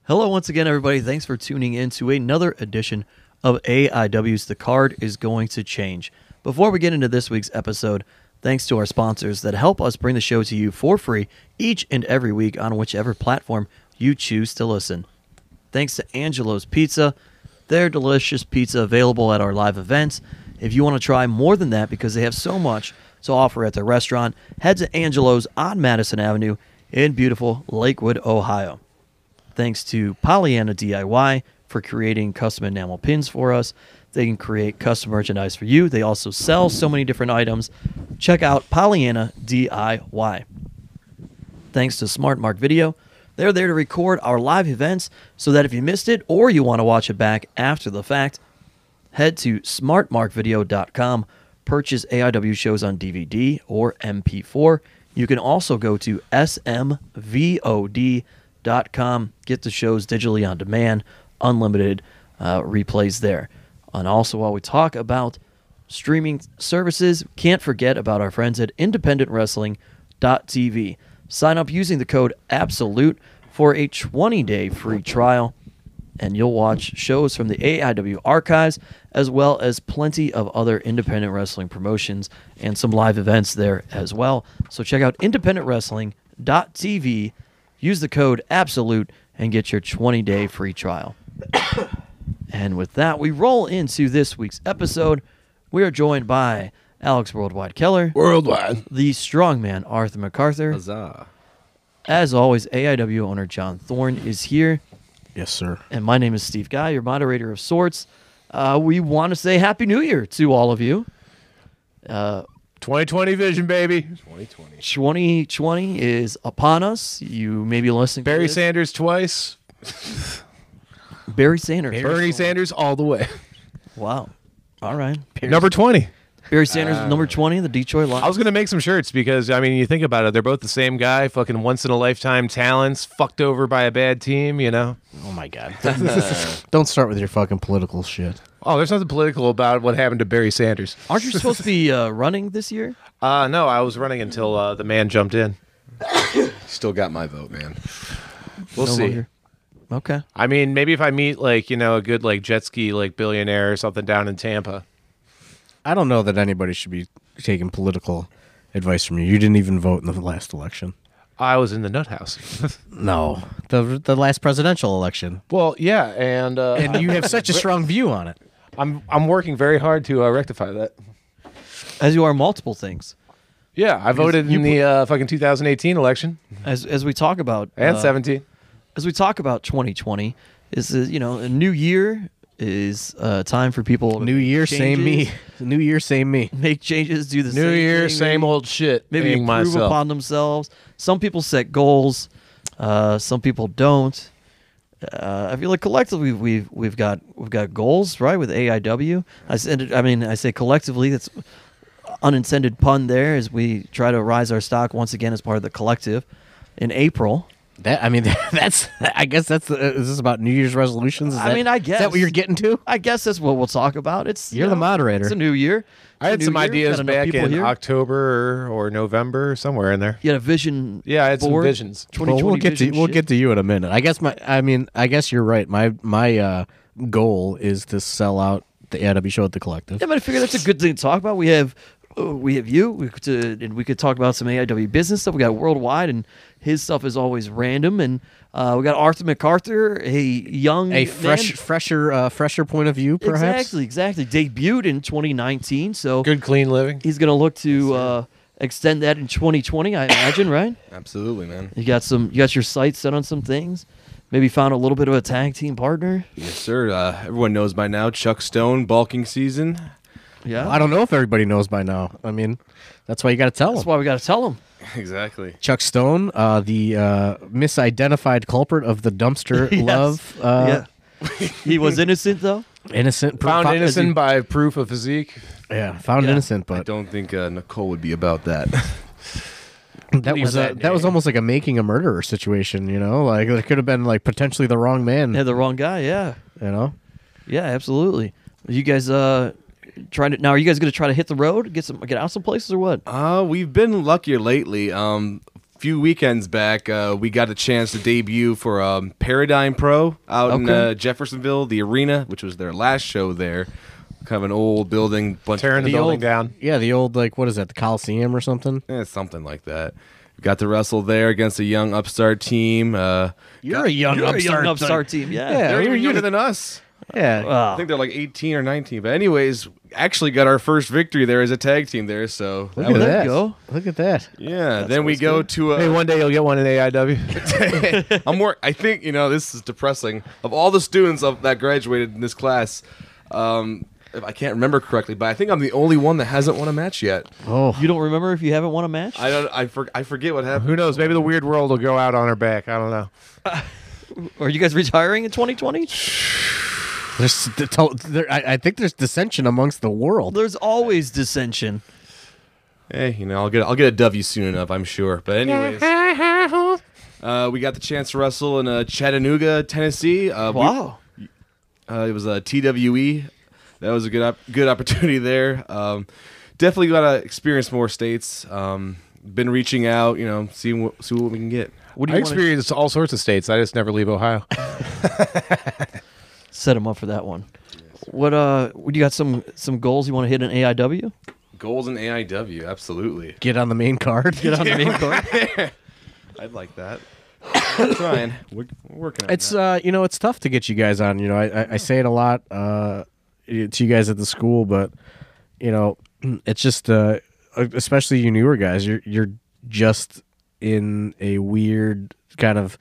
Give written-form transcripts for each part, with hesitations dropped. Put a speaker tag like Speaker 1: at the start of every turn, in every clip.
Speaker 1: Hello once again, everybody. Thanks for tuning in to another edition of AIW's The Card is Going to Change. Before we get into this week's episode, thanks to our sponsors that help us bring the show to you for free each and every week on whichever platform you choose to listen. Thanks to Angelo's Pizza, their delicious pizza available at our live events. If you want to try more than that because they have so much to offer at their restaurant, head to Angelo's on Madison Avenue in beautiful Lakewood, Ohio. Thanks to Pollyanna DIY for creating custom enamel pins for us. They can create custom merchandise for you. They also sell so many different items. Check out Pollyanna DIY. Thanks to Smart Mark Video. They're there to record our live events so that if you missed it or you want to watch it back after the fact, head to smartmarkvideo.com. Purchase AIW shows on DVD or MP4. You can also go to smvod.com. Get the shows digitally on demand, unlimited replays there. And also, while we talk about streaming services, can't forget about our friends at independentwrestling.tv. Sign up using the code ABSOLUTE for a 20-day free trial, and you'll watch shows from the AIW archives as well as plenty of other independent wrestling promotions and some live events there as well. So check out independentwrestling.tv. Use the code ABSOLUTE and get your 20-day free trial. And with that, we roll into this week's episode. We are joined by Alex Worldwide Keller.
Speaker 2: Worldwide.
Speaker 1: The strongman Arthur MacArthur.
Speaker 2: Huzzah.
Speaker 1: As always, AIW owner John Thorne is here.
Speaker 2: Yes, sir.
Speaker 1: And my name is Steve Guy, your moderator of sorts. We want to say Happy New Year to all of you.
Speaker 2: 2020 vision, baby.
Speaker 1: 2020 is upon us. You may be listening
Speaker 2: Barry
Speaker 1: to this.
Speaker 2: Sanders twice.
Speaker 1: Barry Sanders.
Speaker 2: Bernie Sanders all the way.
Speaker 1: Wow. All right.
Speaker 2: Number 20.
Speaker 1: Barry Sanders, number 20, the Detroit Lions.
Speaker 2: I was going to make some shirts because, I mean, you think about it. They're both the same guy, fucking once-in-a-lifetime talents, fucked over by a bad team, you know?
Speaker 3: Oh, my God. Don't start with your fucking political shit.
Speaker 2: Oh, there's nothing political about what happened to Barry Sanders.
Speaker 1: Aren't you supposed to be running this year?
Speaker 2: No, I was running until the man jumped in.
Speaker 4: Still got my vote, man.
Speaker 2: We'll
Speaker 1: No
Speaker 2: see.
Speaker 1: longer. Okay.
Speaker 2: I mean, maybe if I meet, like, you know, a good, like, jet ski, like, billionaire or something down in Tampa.
Speaker 3: I don't know that anybody should be taking political advice from you. You didn't even vote in the last election.
Speaker 2: I was in the nut house.
Speaker 3: No. The last presidential election.
Speaker 2: Well, yeah, and
Speaker 3: And you have such a strong view on it.
Speaker 2: I'm working very hard to rectify that.
Speaker 1: As you are multiple things.
Speaker 2: Yeah, I voted in the fucking 2018 election
Speaker 1: As we talk about
Speaker 2: and 17.
Speaker 1: As we talk about 2020, is a new year is time for people to
Speaker 3: New
Speaker 1: make
Speaker 3: year, same me.
Speaker 1: changes,
Speaker 3: New year, same me.
Speaker 1: make changes, do the
Speaker 2: New
Speaker 1: same
Speaker 2: Year,
Speaker 1: thing,
Speaker 2: same old shit.
Speaker 1: maybe
Speaker 2: being
Speaker 1: improve
Speaker 2: myself.
Speaker 1: upon themselves. Some people set goals, some people don't. I feel like collectively we've got goals, right? With AIW, I say collectively. That's unintended pun there, as we try to rise our stock once again as part of the collective in April.
Speaker 3: That's. I guess that's. Is this about New Year's resolutions?
Speaker 1: I guess.
Speaker 3: Is that what you're getting to?
Speaker 1: I guess that's what we'll talk about. It's
Speaker 3: You're the moderator.
Speaker 1: It's a new year.
Speaker 2: I had some ideas back in
Speaker 1: here.
Speaker 2: October or November, somewhere in there.
Speaker 1: You had a vision.
Speaker 2: Yeah, I had some
Speaker 1: board,
Speaker 2: visions.
Speaker 1: 2020
Speaker 3: We'll get
Speaker 1: vision
Speaker 3: to
Speaker 1: shit.
Speaker 3: you in a minute. I guess you're right. My goal is to sell out the AIW show at the collective.
Speaker 1: Yeah, but I figure that's a good thing to talk about. We have you. And we could talk about some AIW business stuff. We got Worldwide, and his stuff is always random. And we got Arthur MacArthur, a young man.
Speaker 3: fresher point of view, perhaps.
Speaker 1: Exactly. Debuted in 2019, so
Speaker 2: Good, clean living.
Speaker 1: he's going to look to extend that in 2020. I imagine, right?
Speaker 4: Absolutely, man.
Speaker 1: You got your sights set on some things. Maybe found a little bit of a tag team partner.
Speaker 4: Yes, sir. Everyone knows by now, Chuck Stone, bulking season.
Speaker 1: Yeah,
Speaker 3: I don't know if everybody knows by now. I mean, that's why you got to tell
Speaker 1: that's
Speaker 3: them.
Speaker 1: why we got to tell him.
Speaker 4: Exactly.
Speaker 3: Chuck Stone, the misidentified culprit of the dumpster
Speaker 1: Yes.
Speaker 3: love.
Speaker 1: Yeah, he was innocent though.
Speaker 3: Innocent.
Speaker 2: Found innocent by proof of physique.
Speaker 3: Yeah, found
Speaker 1: Yeah.
Speaker 3: innocent,
Speaker 4: I
Speaker 3: but
Speaker 4: don't think Nicole would be about that.
Speaker 3: that was almost like a making a murderer situation, you know? Like, there could have been, like, potentially the wrong man,
Speaker 1: Had the wrong guy. Yeah,
Speaker 3: you know?
Speaker 1: yeah, absolutely. You guys trying to now? Are you guys going to try to hit the road, get out some places or what?
Speaker 4: We've been luckier lately. few weekends back, we got a chance to debut for Paradigm Pro out in Jeffersonville, the arena, which was their last show there. Kind of an old building.
Speaker 2: Tearing the building down.
Speaker 3: Yeah, the old, like, what is that, the Coliseum or something?
Speaker 4: Something like that. We got to wrestle there against a young upstart team.
Speaker 3: You're a young
Speaker 1: upstart team. Yeah.
Speaker 4: They're even younger than us.
Speaker 3: Yeah.
Speaker 4: I think they're like 18 or 19. But anyways, actually got our first victory there as a tag team there. So
Speaker 3: Look at that.
Speaker 1: go.
Speaker 3: Look at that.
Speaker 4: yeah. Then we go to
Speaker 2: Hey, one day you'll get one in AIW.
Speaker 4: I think this is depressing. Of all the students that graduated in this class, if I can't remember correctly, but I think I'm the only one that hasn't won a match yet.
Speaker 3: Oh.
Speaker 1: You don't remember if you haven't won a match?
Speaker 4: I forget what happened.
Speaker 2: Who knows? Maybe the weird world will go out on our back. I don't know.
Speaker 1: Are you guys retiring in 2020?
Speaker 3: I think there's dissension amongst the world.
Speaker 1: There's always dissension.
Speaker 4: Hey, I'll get a W soon enough, I'm sure. But anyways, we got the chance to wrestle in Chattanooga, Tennessee.
Speaker 1: Wow.
Speaker 4: It was a TWE. That was a good opportunity there. Definitely got to experience more states. Been reaching out, see what we can get.
Speaker 1: What do
Speaker 2: I
Speaker 1: you want
Speaker 2: experienced all sorts of states. I just never leave Ohio.
Speaker 1: set him up for that one? What you got some goals you want to hit in AIW?
Speaker 4: Goals in AIW, absolutely.
Speaker 3: Get on the main card.
Speaker 1: Get on the main card.
Speaker 4: I'd like that. I'm trying. We're working on
Speaker 3: It's
Speaker 4: that.
Speaker 3: it's tough to get you guys on. I say it a lot to you guys at the school, but it's just especially you newer guys. You're just in a weird kind of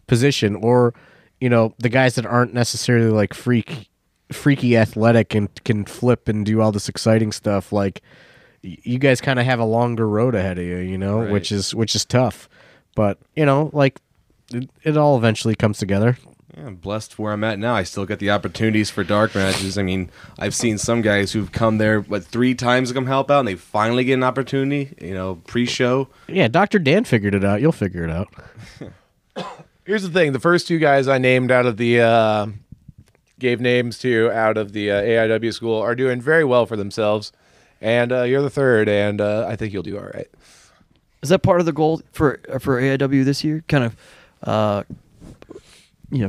Speaker 3: position, or the guys that aren't necessarily like freaky athletic and can flip and do all this exciting stuff. Like you guys kind of have a longer road ahead of you,
Speaker 4: Right.
Speaker 3: which is tough. But like it all eventually comes together.
Speaker 4: Yeah, I'm blessed where I'm at now. I still get the opportunities for dark matches. I mean, I've seen some guys who've come there 3 times to come help out, and they finally get an opportunity. Pre-show.
Speaker 3: Yeah, Dr. Dan figured it out. You'll figure it out.
Speaker 2: Here's the thing: the first 2 guys I named out of the gave names to out of the AIW school are doing very well for themselves, and you're the third, and I think you'll do all right.
Speaker 1: Is that part of the goal for AIW this year? Kind of,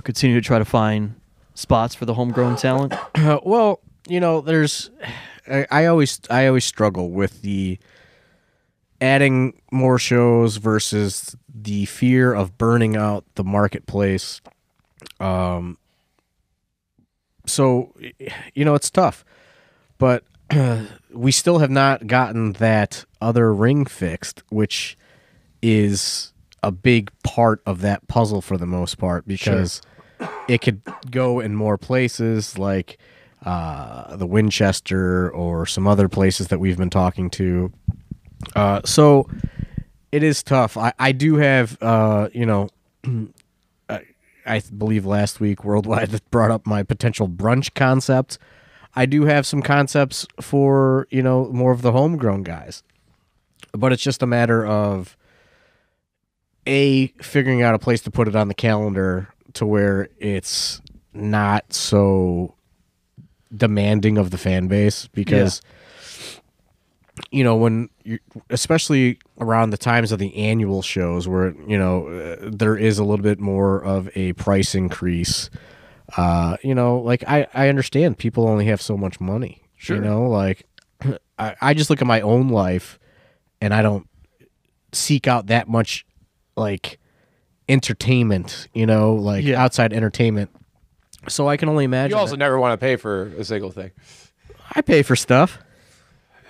Speaker 1: continue to try to find spots for the homegrown talent.
Speaker 3: Well, there's I always struggle with the adding more shows versus the fear of burning out the marketplace. So it's tough, but we still have not gotten that other ring fixed, which is a big part of that puzzle for the most part, because it could go in more places, like the Winchester or some other places that we've been talking to. So it is tough. I do have, I believe last week Worldwide brought up my potential brunch concept. I do have some concepts for, more of the homegrown guys, but it's just a matter of figuring out a place to put it on the calendar to where it's not so demanding of the fan base, because when you, especially around the times of the annual shows where there is a little bit more of a price increase, like I understand people only have so much money. Like I just look at my own life and I don't seek out that much like entertainment, outside entertainment. So I can only imagine.
Speaker 2: You also never want to pay for a single thing.
Speaker 3: I pay for stuff.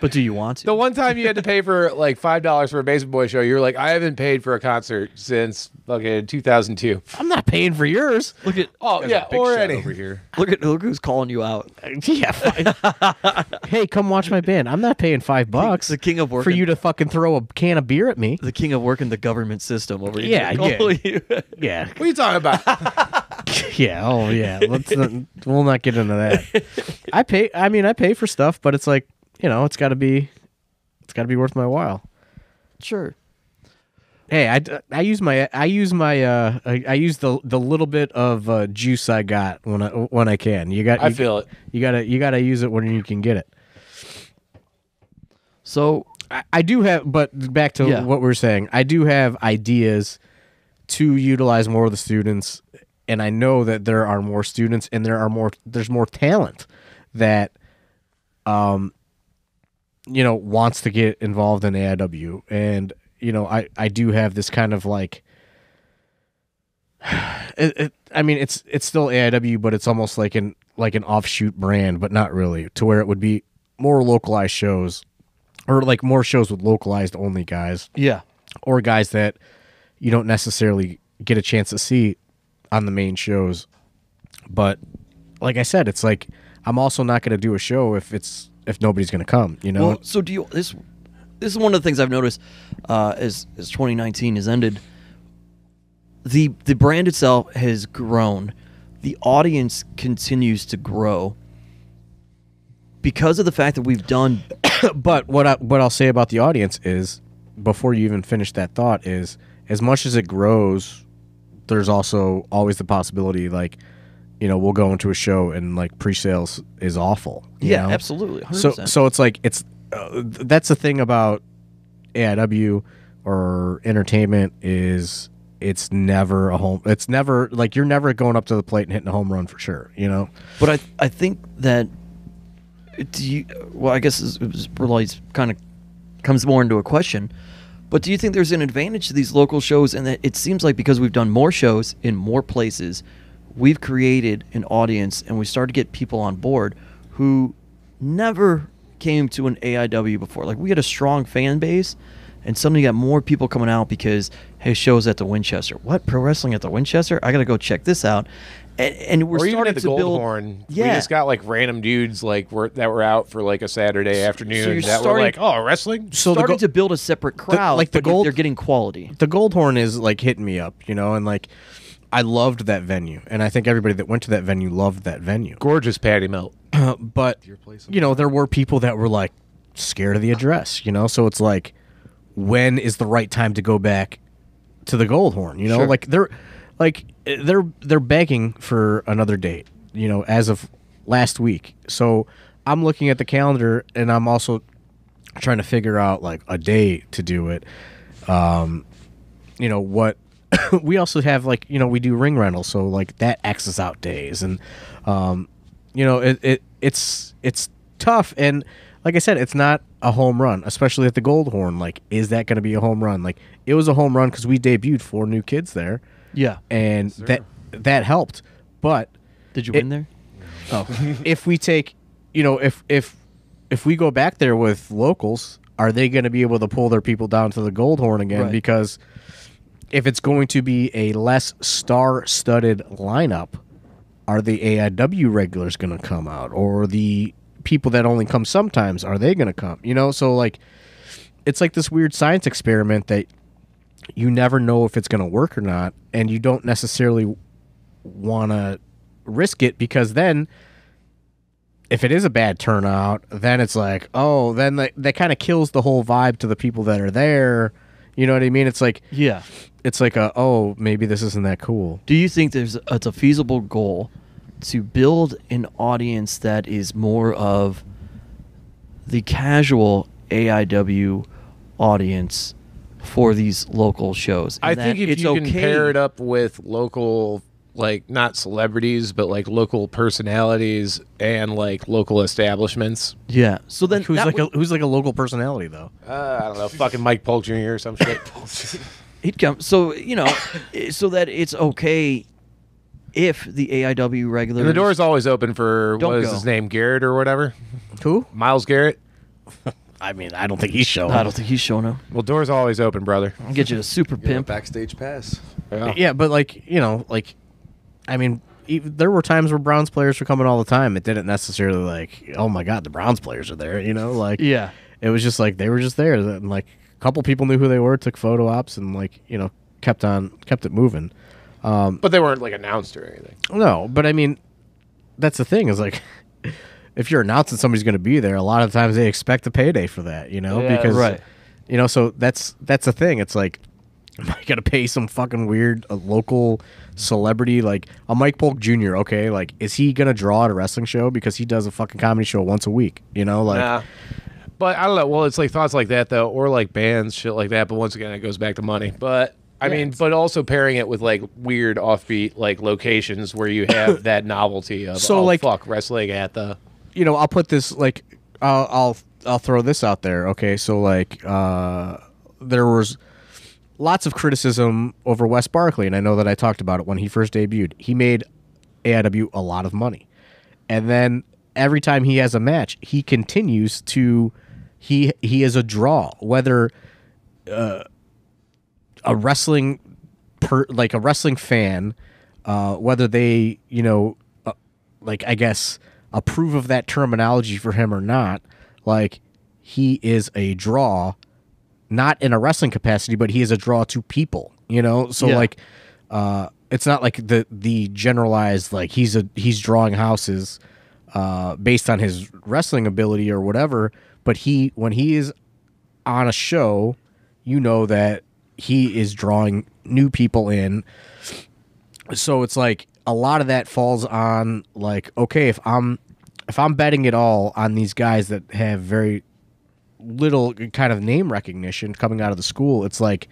Speaker 1: But do you want to?
Speaker 2: The one time you had to pay for like $5 for a Basement Boy show, you're like, I haven't paid for a concert since fucking 2002.
Speaker 3: I'm not paying for yours.
Speaker 1: Look at
Speaker 4: Big
Speaker 2: or
Speaker 4: shot
Speaker 2: any.
Speaker 4: over here.
Speaker 1: look who's calling you out.
Speaker 3: Yeah. Hey, come watch my band. I'm not paying $5
Speaker 1: The king of
Speaker 3: for
Speaker 1: working
Speaker 3: you to fucking throw a can of beer at me.
Speaker 1: the king of working the government system over here.
Speaker 3: Yeah, yeah.
Speaker 1: Calling you.
Speaker 3: Yeah.
Speaker 2: What are you talking about?
Speaker 3: Yeah. Oh, yeah. We'll not get into that. I pay for stuff, but it's like, it's got to be worth my while.
Speaker 1: Sure.
Speaker 3: Hey, I use the little bit of juice I got when I can.
Speaker 2: I feel it.
Speaker 3: You gotta use it when you can get it.
Speaker 1: So
Speaker 3: I do have, but back to what we were saying, I do have ideas to utilize more of the students, and I know that there are more students and there's more talent that wants to get involved in AIW. And I do have this kind of like it's still AIW, but it's almost like an offshoot brand, but not really, to where it would be more localized shows, or like more shows with localized only guys.
Speaker 1: Yeah.
Speaker 3: Or guys that you don't necessarily get a chance to see on the main shows. But like I said, it's like I'm also not going to do a show if nobody's going to come,
Speaker 1: Well, so do you this is one of the things I've noticed as 2019 has ended. The brand itself has grown. The audience continues to grow because of the fact that we've done.
Speaker 3: But what I'll say about the audience is, before you even finish that thought, is as much as it grows, there's also always the possibility, like, we'll go into a show and like pre-sales is awful. You know?
Speaker 1: Absolutely. 100%.
Speaker 3: So it's like that's the thing about AIW or entertainment is it's never a home. It's never like you're never going up to the plate and hitting a home run for sure.
Speaker 1: But I think that I guess it really kind of comes more into a question. But do you think there's an advantage to these local shows, and that it seems like because we've done more shows in more places, we've created an audience and we started to get people on board who never came to an AIW before? Like, we had a strong fan base, and suddenly you got more people coming out because, hey, shows at the Winchester. What? Pro wrestling at the Winchester? I got to go check this out. And we're
Speaker 2: or even
Speaker 1: starting
Speaker 2: at the
Speaker 1: to build.
Speaker 2: Goldhorn.
Speaker 1: Yeah.
Speaker 2: We just got like random dudes that were out for like a Saturday afternoon
Speaker 1: you're
Speaker 2: that were
Speaker 1: starting-
Speaker 2: like, oh, wrestling?
Speaker 3: So
Speaker 1: Starting to build a separate crowd,
Speaker 3: like the
Speaker 1: but
Speaker 3: gold-
Speaker 1: they're getting quality.
Speaker 3: The Goldhorn is like hitting me up, and like I loved that venue, and I think everybody that went to that venue loved that venue.
Speaker 2: Gorgeous patty melt.
Speaker 3: But there were people that were like scared of the address, so it's like, when is the right time to go back to the Goldhorn?
Speaker 1: Sure.
Speaker 3: They're begging for another date, as of last week. So I'm looking at the calendar, and I'm also trying to figure out like a day to do it. What we also have, like, we do ring rental, so like that X's out days, and it's tough. And like I said, it's not a home run, especially at the Goldhorn. Like, is that going to be a home run? Like, it was a home run because we debuted 4 new kids there.
Speaker 1: Yeah.
Speaker 3: And that helped. But
Speaker 1: Did you win there?
Speaker 3: Oh, if we take, if we go back there with locals, are they going to be able to pull their people down to the Goldhorn again?
Speaker 1: Right.
Speaker 3: Because if it's going to be a less star-studded lineup, are the AIW regulars going to come out, or the people that only come sometimes, are they going to come? So like, it's like this weird science experiment that you never know if it's going to work or not, and you don't necessarily want to risk it, because then if it is a bad turnout, then it's like, oh, then that kind of kills the whole vibe to the people that are there. You know what I mean? It's like,
Speaker 1: Yeah.
Speaker 3: it's like oh, maybe this isn't that cool.
Speaker 1: Do you think it's a feasible goal to build an audience that is more of the casual AIW audience for these local shows?
Speaker 2: I
Speaker 1: And
Speaker 2: think
Speaker 1: that
Speaker 2: if
Speaker 1: it's
Speaker 2: you can
Speaker 1: okay.
Speaker 2: pair it up with local, like, not celebrities, but like local personalities and like local establishments.
Speaker 1: Yeah. So then
Speaker 3: Who's
Speaker 1: that would-
Speaker 3: who's like a local personality though?
Speaker 2: I don't know, fucking Mike Polk Jr. or some shit.
Speaker 1: he'd come. So so that it's okay if the AIW regulars.
Speaker 2: And the door's always open for,
Speaker 1: Don't
Speaker 2: what is
Speaker 1: go.
Speaker 2: his name, Garrett or whatever?
Speaker 3: Who?
Speaker 2: Miles Garrett?
Speaker 3: I mean, I don't think he's showing.
Speaker 1: I don't think he's showing up.
Speaker 2: Well, door's always open, brother.
Speaker 1: I'll get you to Super
Speaker 4: Get a
Speaker 1: Pimp.
Speaker 4: backstage pass.
Speaker 3: Yeah, but like, I mean, there were times where Browns players were coming all the time. It didn't necessarily like, oh my God, the Browns players are there. Like,
Speaker 1: Yeah.
Speaker 3: it was just like they were just there. And like a couple people knew who they were, took photo ops, and like kept it moving.
Speaker 2: But they weren't like announced or anything.
Speaker 3: No, but I mean, that's the thing is like, if you're announcing somebody's going to be there, a lot of times they expect a payday for that,
Speaker 2: Yeah,
Speaker 3: because
Speaker 1: right.
Speaker 3: So that's the thing. It's like, am I gonna pay some fucking weird local celebrity like a Mike Polk Jr.? Okay, like, is he gonna draw at a wrestling show because he does a fucking comedy show once a week? Like,
Speaker 2: Nah. But I don't know. Well, it's like thoughts like that though, or like bands, shit like that. But once again, it goes back to money. But I mean, but also pairing it with like weird offbeat like locations where you have that novelty of wrestling at the.
Speaker 3: I'll put this like I'll throw this out there. Okay, so like there was lots of criticism over Wes Barkley, and I know that I talked about it when he first debuted. He made AIW a lot of money, and then every time he has a match, he continues to. He is a draw, whether a wrestling fan, whether they I guess approve of that terminology for him or not. Like, he is a draw, not in a wrestling capacity, but he is a draw to people. So like, it's not like the generalized like he's drawing houses based on his wrestling ability or whatever. But when he is on a show, that he is drawing new people in. So it's like a lot of that falls on like, okay, if I'm betting it all on these guys that have very little kind of name recognition coming out of the school, it's like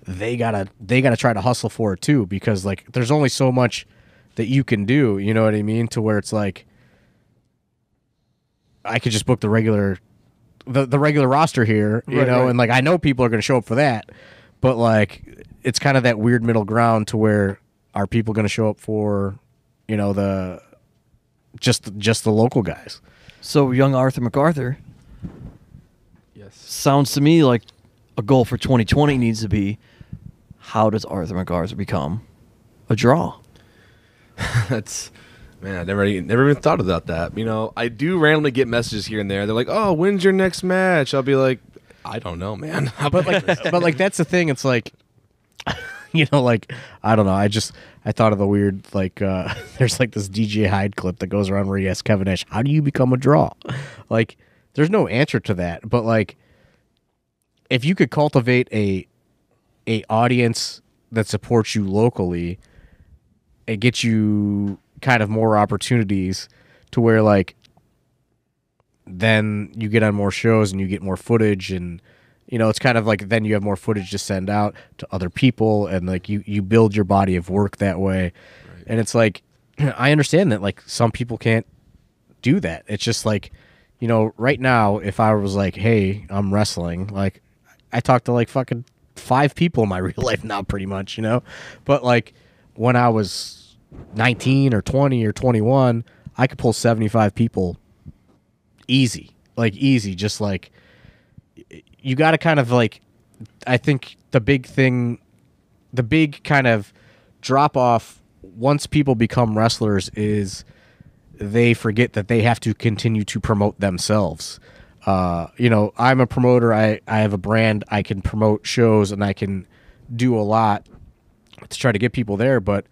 Speaker 3: they gotta try to hustle for it too, because like there's only so much that you can do, you know what I mean? To where it's like I could just book the regular roster here, right. And like I know people are going to show up for that, but like it's kind of that weird middle ground to where are people going to show up for, the just the local guys.
Speaker 1: So young Arthur MacArthur,
Speaker 4: Yes.
Speaker 1: sounds to me like a goal for 2020 needs to be, how does Arthur MacArthur become a draw?
Speaker 4: That's. Man, I never even thought about that. I do randomly get messages here and there. They're like, "Oh, when's your next match?" I'll be like, "I don't know, man."
Speaker 3: but like that's the thing. It's like, like I don't know. I thought of the weird like there's like this DJ Hyde clip that goes around where he asks Kevin Nash, "How do you become a draw?" Like, there's no answer to that. But like, if you could cultivate a audience that supports you locally, it gets you kind of more opportunities to where like then you get on more shows and you get more footage, and it's kind of like then you have more footage to send out to other people, and like you build your body of work that way. Right. And it's like I understand that like some people can't do that. It's just like right now if I was like, hey, I'm wrestling, like I talk to like fucking 5 people in my real life now pretty much, but like when I was 19 or 20 or 21, I could pull 75 people easy, just like you got to kind of like, I think the big kind of drop off once people become wrestlers is they forget that they have to continue to promote themselves. I'm a promoter. I have a brand. I can promote shows and I can do a lot to try to get people there, but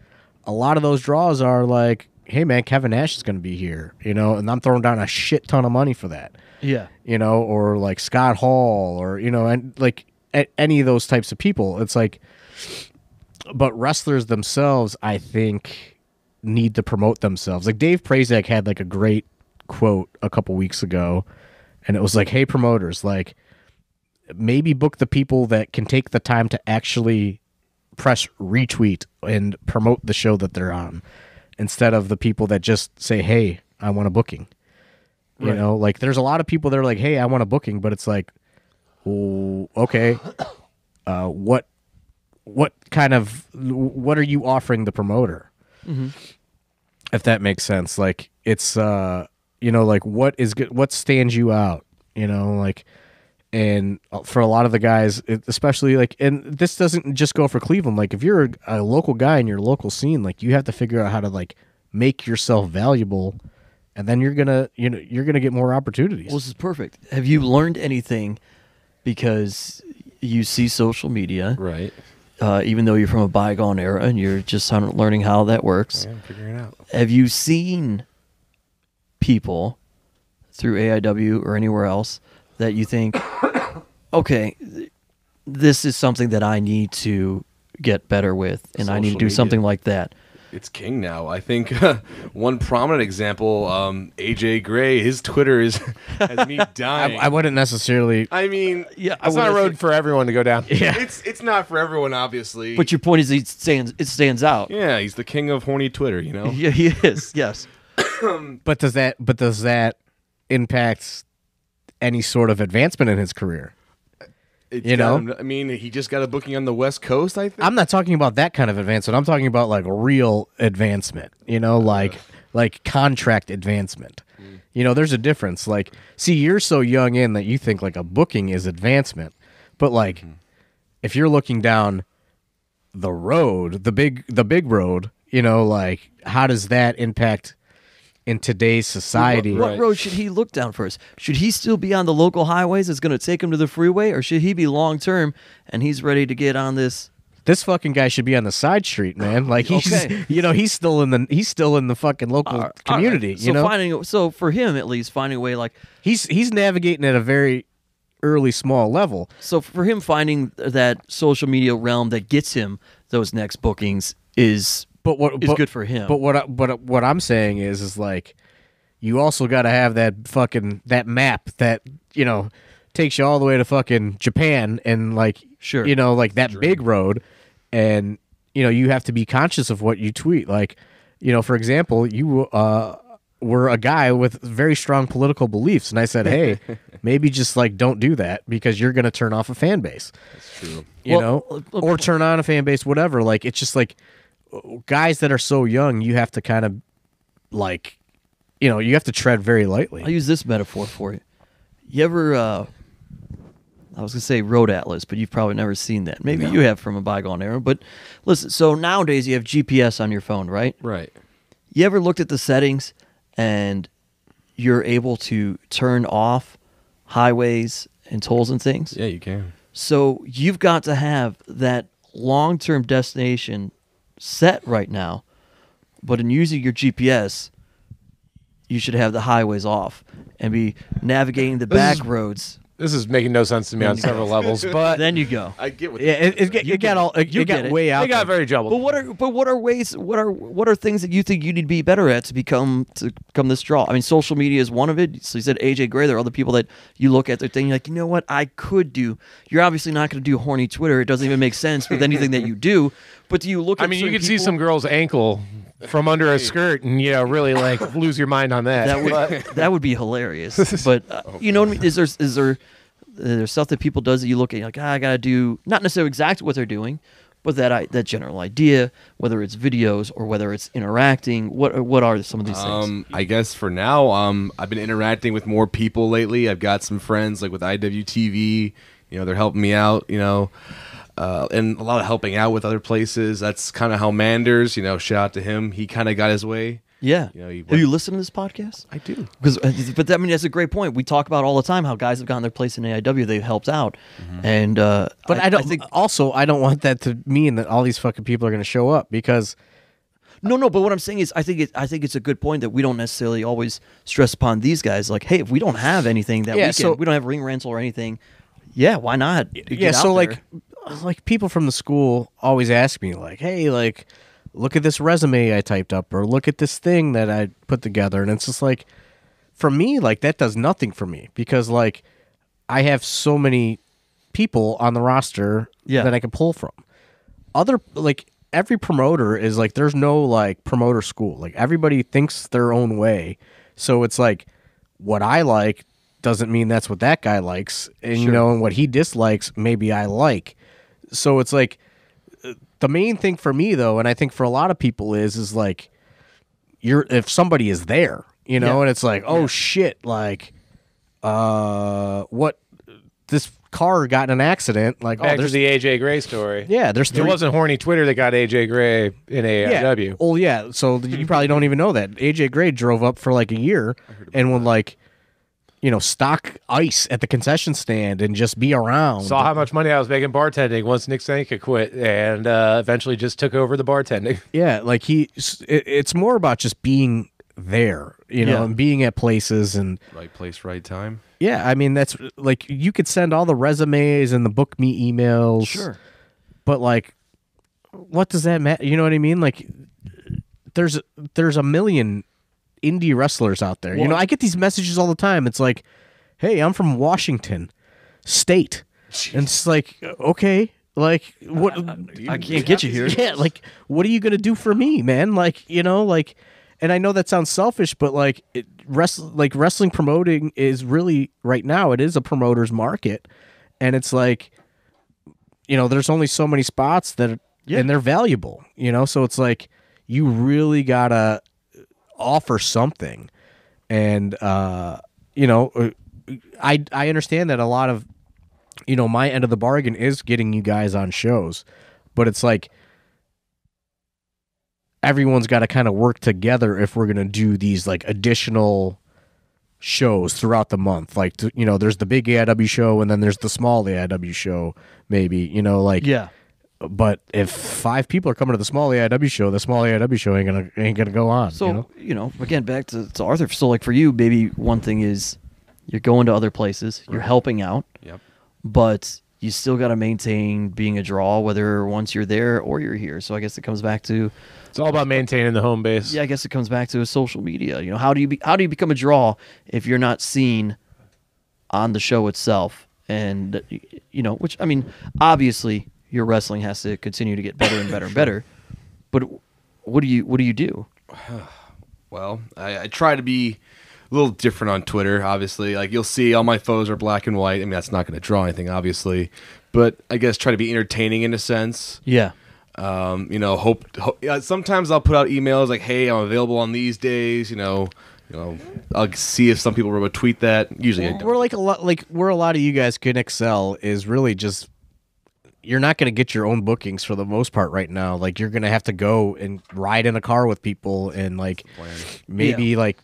Speaker 3: a lot of those draws are like, hey man, Kevin Nash is going to be here, and I'm throwing down a shit ton of money for that.
Speaker 1: Yeah.
Speaker 3: Or like Scott Hall or, and like any of those types of people. It's like, but wrestlers themselves, I think, need to promote themselves. Like Dave Prazak had like a great quote a couple weeks ago, and it was like, hey promoters, like maybe book the people that can take the time to actually press retweet and promote the show that they're on, instead of the people that just say, hey, I want a booking. Right. Like there's a lot of people that are like, hey, I want a booking, but it's like, oh, okay, what are you offering the promoter? Mm-hmm. If that makes sense. Like it's like what is good, what stands you out, like. And for a lot of the guys, especially like, and this doesn't just go for Cleveland. Like if you're a local guy in your local scene, like you have to figure out how to like make yourself valuable, and then you're gonna get more opportunities.
Speaker 1: Well, this is perfect. Have you learned anything because you see social media,
Speaker 4: right?
Speaker 1: Even though you're from a bygone era and you're just learning how that works.
Speaker 2: I'm figuring it out.
Speaker 1: Have you seen people through AIW or anywhere else that you think, okay, this is something that I need to get better with, and I need to do something like that?
Speaker 4: it's king now. I think one prominent example, AJ Gray, his Twitter has me dying.
Speaker 3: I wouldn't necessarily.
Speaker 4: I mean,
Speaker 1: Yeah,
Speaker 2: It's not a road for everyone to go down.
Speaker 3: Yeah.
Speaker 4: it's not for everyone, obviously.
Speaker 1: But your point is it stands out.
Speaker 4: yeah, he's the king of horny Twitter. You know.
Speaker 1: Yeah, he is. Yes.
Speaker 3: But does that impact any sort of advancement in his career?
Speaker 4: It's
Speaker 3: You
Speaker 4: got
Speaker 3: know?
Speaker 4: him- I mean, he just got a booking on the West Coast. I think.
Speaker 3: I'm not talking about that kind of advancement. I'm talking about like real advancement. Like contract advancement. There's a difference. Like, see, you're so young in that you think like a booking is advancement, but like if you're looking down the road, the big road, like how does that impact in today's society?
Speaker 1: What
Speaker 4: Right.
Speaker 1: road should he look down first? Should he still be on the local highways that's going to take him to the freeway, or should he be long term and he's ready to get on this?
Speaker 3: This fucking guy should be on the side street, man. Like he's,
Speaker 1: Okay.
Speaker 3: he's still in the fucking local community.
Speaker 1: All right. So for him at least finding a way, like
Speaker 3: He's navigating at a very early, small level.
Speaker 1: so for him finding that social media realm that gets him those next bookings is good for him.
Speaker 3: But what I'm saying is like, you also got to have that map that takes you all the way to fucking Japan and like
Speaker 1: Sure.
Speaker 3: like that big road, and you have to be conscious of what you tweet. Like for example, you were a guy with very strong political beliefs, and I said, hey, maybe just like don't do that because you're gonna turn off a fan base.
Speaker 4: That's true.
Speaker 3: Or turn on a fan base, whatever. Like it's just like guys that are so young, you have to kind of like, you have to tread very lightly.
Speaker 1: I'll use this metaphor for you. You ever, I was going to say Road Atlas, but you've probably never seen that. Maybe you have from a bygone era. But listen, so nowadays you have GPS on your phone, right?
Speaker 4: Right.
Speaker 1: You ever looked at the settings and you're able to turn off highways and tolls and things?
Speaker 4: Yeah, you can.
Speaker 1: So you've got to have that long-term destination set right now, but in using your GPS, you should have the highways off and be navigating the back roads.
Speaker 2: This is making no sense to me on several levels, but
Speaker 1: Then you go.
Speaker 4: I get what.
Speaker 3: Yeah, it got way out.
Speaker 2: they got
Speaker 3: there.
Speaker 2: very jumbled.
Speaker 1: But what are things that you think you need to be better at to become this draw? I mean, social media is one of it. So you said AJ Gray. There are other people that you look at their thing. You're like, you know what? I could do. You're obviously not going to do horny Twitter. It doesn't even make sense with anything that you do. But do you look?
Speaker 2: I
Speaker 1: at
Speaker 2: mean, you
Speaker 1: certain
Speaker 2: could see
Speaker 1: people-
Speaker 2: some girl's ankle from under a skirt and really like lose your mind on that.
Speaker 1: That would be hilarious. But you know what I mean? Is there there's stuff that people does that you look at, you're like, I gotta do not necessarily exactly what they're doing, but that general idea, whether it's videos or whether it's interacting. What are some of these things?
Speaker 4: I guess for now, I've been interacting with more people lately. I've got some friends like with IWTV. They're helping me out. And a lot of helping out with other places. That's kind of how Manders. Shout out to him. He kind of got his way.
Speaker 1: Yeah.
Speaker 4: Have
Speaker 1: you listened to this podcast?
Speaker 4: I do.
Speaker 1: But I mean, that's a great point. We talk about all the time how guys have gotten their place in AIW. They've helped out, and
Speaker 3: But I don't.
Speaker 1: I think
Speaker 3: I don't want that to mean that all these fucking people are going to show up because.
Speaker 1: no. But what I'm saying is, I think it's a good point that we don't necessarily always stress upon these guys. Like, hey, if we don't have anything that we don't have ring rental or anything. Yeah, why not? Get
Speaker 3: So
Speaker 1: out there.
Speaker 3: like people from the school always ask me like, hey, like, look at this resume I typed up, or look at this thing that I put together, and it's just like, for me, like that does nothing for me because like I have so many people on the roster that I can pull from. Every promoter is like, there's no like promoter school. Like everybody thinks their own way, so it's like what I like doesn't mean that's what that guy likes, and and what he dislikes maybe I like. So it's like the main thing for me though, and I think for a lot of people is like if somebody is there, and it's like, oh shit, like what this car got in an accident, like
Speaker 2: Back to
Speaker 3: there's
Speaker 2: the AJ Gray story.
Speaker 3: yeah, there's
Speaker 2: It
Speaker 3: three.
Speaker 2: wasn't horny Twitter that got AJ Gray in AIW.
Speaker 3: Yeah. Well, yeah. So you probably don't even know that AJ Gray drove up for like a year and would like, stock ice at the concession stand and just be around.
Speaker 2: Saw how much money I was making bartending once Nick Stanka quit, and eventually just took over the bartending.
Speaker 3: Yeah, like it's more about just being there, and being at places and
Speaker 4: Right place, right time.
Speaker 3: yeah. I mean, that's like you could send all the resumes and the book me emails,
Speaker 1: Sure.
Speaker 3: but like, what does that matter? You know what I mean? Like, there's a million indie wrestlers out there. You know, I get these messages all the time. It's like, hey, I'm from Washington State. And it's like, okay, like what?
Speaker 1: I can't get you here.
Speaker 3: Yeah, like what are you gonna do for me, man? Like, you know, like, and I know that sounds selfish, but like wrestling promoting is really right now. It is a promoter's market, and it's like, you know, there's only so many spots that, and they're valuable. You know, so it's like you really gotta offer something, and you know, I understand that a lot of, you know, my end of the bargain is getting you guys on shows, but it's like everyone's got to kind of work together if we're going to do these like additional shows throughout the month. Like, you know, there's the big AIW show and then there's the small AIW show, maybe, you know, like,
Speaker 1: Yeah.
Speaker 3: But if 5 people are coming to the small AIW show, the small AIW show ain't gonna go on.
Speaker 1: So, again, back to Arthur. So, like, for you, maybe one thing is you're going to other places, you're helping out.
Speaker 4: Yep.
Speaker 1: But you still got to maintain being a draw, whether once you're there or you're here. So I guess it comes back to,
Speaker 2: It's all about maintaining the home base.
Speaker 1: yeah, I guess it comes back to social media. You know, how do you become a draw if you're not seen on the show itself? And you know, which, I mean, obviously your wrestling has to continue to get better and better and better. But what do you do?
Speaker 4: Well, I try to be a little different on Twitter, obviously. Like, you'll see all my photos are black and white. I mean, that's not going to draw anything, obviously. But I guess try to be entertaining in a sense.
Speaker 1: Yeah.
Speaker 4: You know, sometimes I'll put out emails like, hey, I'm available on these days, you know, I'll see if some people will tweet that. Usually I don't.
Speaker 3: We're where a lot of you guys can excel is really just, you're not going to get your own bookings for the most part right now. Like, you're going to have to go and ride in a car with people and like maybe like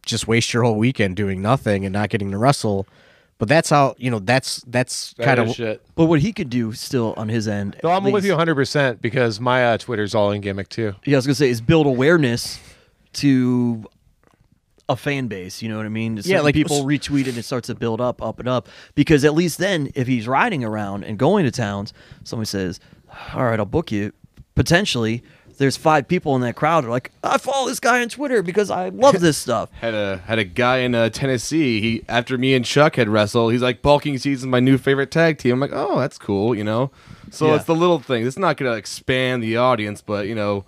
Speaker 3: just waste your whole weekend doing nothing and not getting to wrestle. But that's how, you know, that's kind of
Speaker 2: shit.
Speaker 1: But what he could do still on his end.
Speaker 2: No, I'm
Speaker 1: at
Speaker 2: with
Speaker 1: least-
Speaker 2: you 100% because my Twitter's all in gimmick too.
Speaker 1: Yeah, I was gonna say is build awareness to a fan base. You know what I mean?
Speaker 3: Yeah, like
Speaker 1: people retweet it and it starts to build up and up. Because at least then, if he's riding around and going to towns, somebody says, "All right, I'll book you." Potentially, there's 5 people in that crowd who are like, "I follow this guy on Twitter because I love this stuff."
Speaker 4: Had a guy in Tennessee. He, after me and Chuck had wrestled, he's like, bulking season's my new favorite tag team. I'm like, oh, that's cool, you know. So
Speaker 1: Yeah.
Speaker 4: It's the little things. It's not gonna expand the audience, but you know,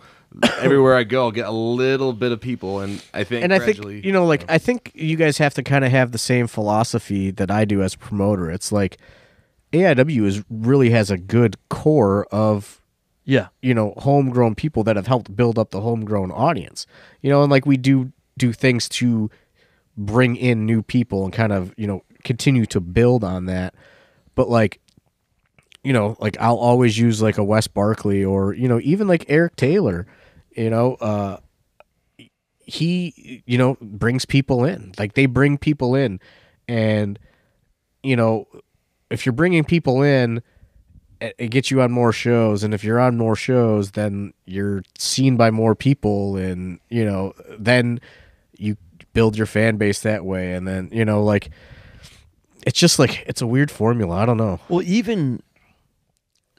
Speaker 4: everywhere I go, I'll get a little bit of people, and I think gradually,
Speaker 3: I think, you know, like, I think you guys have to kind of have the same philosophy that I do as a promoter. It's like AIW really has a good core of,
Speaker 1: Yeah.
Speaker 3: you know, homegrown people that have helped build up the homegrown audience, you know, and like we do things to bring in new people and kind of, you know, continue to build on that. But like, you know, like I'll always use like a Wes Barkley or, you know, even like Eric Taylor, you know, he, you know, brings people in. Like, they bring people in, and, you know, if you're bringing people in, it gets you on more shows, and if you're on more shows, then you're seen by more people, and, you know, then you build your fan base that way, and then, you know, like, it's just like, it's a weird formula. I don't know.
Speaker 1: Well, even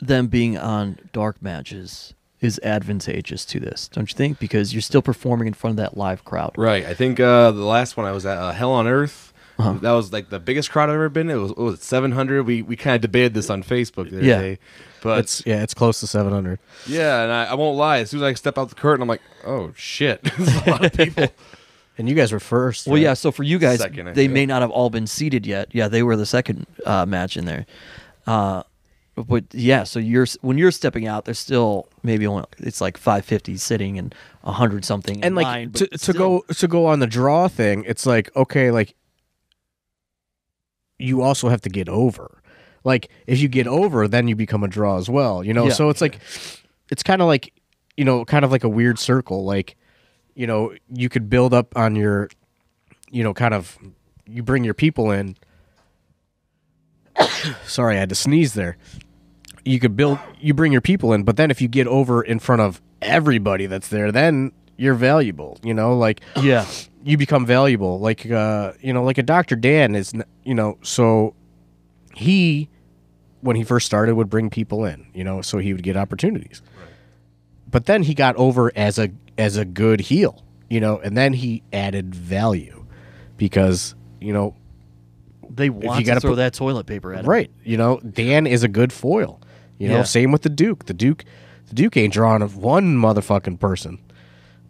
Speaker 1: them being on dark matches is advantageous to this, don't you think? Because you're still performing in front of that live crowd.
Speaker 4: right. I think the last one I was at, Hell on Earth. That was like the biggest crowd I've ever been. It was 700. We kind of debated this on Facebook the other day. But
Speaker 3: It's close to 700.
Speaker 4: yeah, and I won't lie. As soon as I step out the curtain, I'm like, oh shit, there's a lot of people.
Speaker 3: And you guys were first.
Speaker 1: Well,
Speaker 3: right?
Speaker 1: yeah, so for you guys,
Speaker 4: Second, I
Speaker 1: they
Speaker 4: feel.
Speaker 1: may not have all been seated yet. Yeah, they were the second match in there. But yeah, so when you're stepping out, there's still maybe only, it's like 550 sitting and 100 something in
Speaker 3: And like
Speaker 1: line,
Speaker 3: to
Speaker 1: but still-
Speaker 3: go on the draw thing, it's like, okay, like, you also have to get over. Like, if you get over, then you become a draw as well, you know?
Speaker 1: Yeah.
Speaker 3: So it's like, it's kind of like, you know, kind of like a weird circle. Like, you know, you could build up on your, you know, kind of, you bring your people in. Sorry, I had to sneeze there. You bring your people in, but then if you get over in front of everybody that's there, then you're valuable, you know? Like,
Speaker 1: yeah,
Speaker 3: you become valuable. Like, you know, like a Dr. Dan is, you know, so he, when he first started, would bring people in, you know, so he would get opportunities. Right. But then he got over as as a good heel, and then he added value because,
Speaker 1: They want to
Speaker 3: gotta
Speaker 1: throw
Speaker 3: put-
Speaker 1: that toilet paper at him.
Speaker 3: right, Dan is a good foil.
Speaker 1: Yeah.
Speaker 3: Same with the Duke. The Duke ain't drawing one motherfucking person,